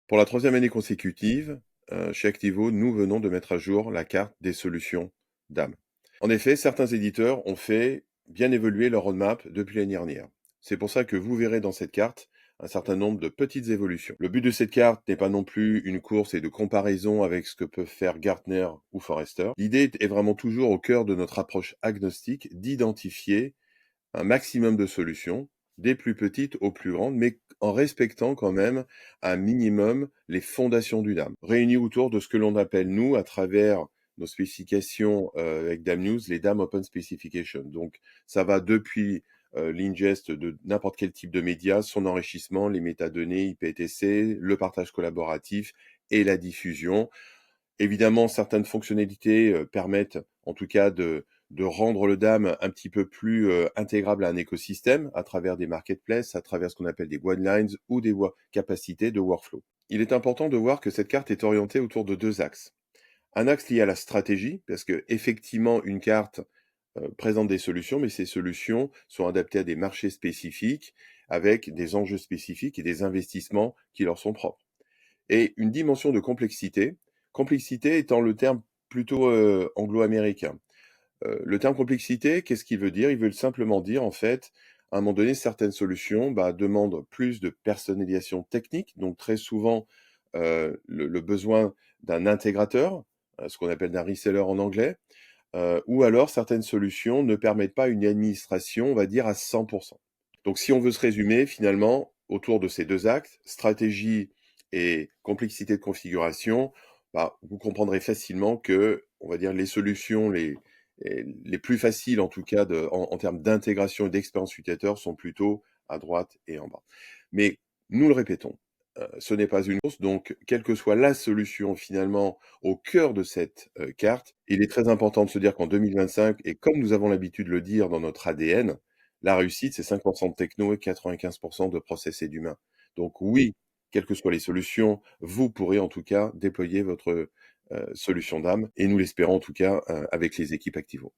Pour la troisième année consécutive, chez Activo, nous venons de mettre à jour la carte des solutions DAM. En effet, certains éditeurs ont fait bien évoluer leur roadmap depuis l'année dernière. C'est pour ça que vous verrez dans cette carte un certain nombre de petites évolutions. Le but de cette carte n'est pas non plus une course et de comparaison avec ce que peuvent faire Gartner ou Forrester. L'idée est vraiment toujours au cœur de notre approche agnostique d'identifier un maximum de solutions, des plus petites aux plus grandes, mais en respectant quand même un minimum les fondations du DAM, réunies autour de ce que l'on appelle, nous, à travers nos spécifications avec DAM-News, les DAM Open Specifications. Donc, ça va depuis l'ingest de n'importe quel type de média, son enrichissement, les métadonnées, IPTC, le partage collaboratif et la diffusion. Évidemment, certaines fonctionnalités permettent, en tout cas, de rendre le DAM un petit peu plus intégrable à un écosystème à travers des marketplaces, à travers ce qu'on appelle des guidelines ou des capacités de workflow. Il est important de voir que cette carte est orientée autour de deux axes. Un axe lié à la stratégie, parce que effectivement, une carte présente des solutions, mais ces solutions sont adaptées à des marchés spécifiques, avec des enjeux spécifiques et des investissements qui leur sont propres. Et une dimension de complexité, complexité étant le terme plutôt anglo-américain. Le terme complexité, qu'est-ce qu'il veut dire? Il veut simplement dire, en fait, à un moment donné, certaines solutions demandent plus de personnalisation technique, donc très souvent le besoin d'un intégrateur, ce qu'on appelle d'un reseller en anglais, ou alors certaines solutions ne permettent pas une administration, on va dire, à 100%. Donc si on veut se résumer, finalement, autour de ces deux axes, stratégie et complexité de configuration, vous comprendrez facilement que, on va dire, les solutions les plus faciles, en tout cas, en termes d'intégration et d'expérience utilisateur, sont plutôt à droite et en bas. Mais nous le répétons, ce n'est pas une course, donc quelle que soit la solution finalement au cœur de cette carte, il est très important de se dire qu'en 2025, et comme nous avons l'habitude de le dire dans notre ADN, la réussite, c'est 5% de techno et 95% de process et d'humain. Donc oui, quelles que soient les solutions, vous pourrez en tout cas déployer votre solution d'âme, et nous l'espérons en tout cas avec les équipes Activo.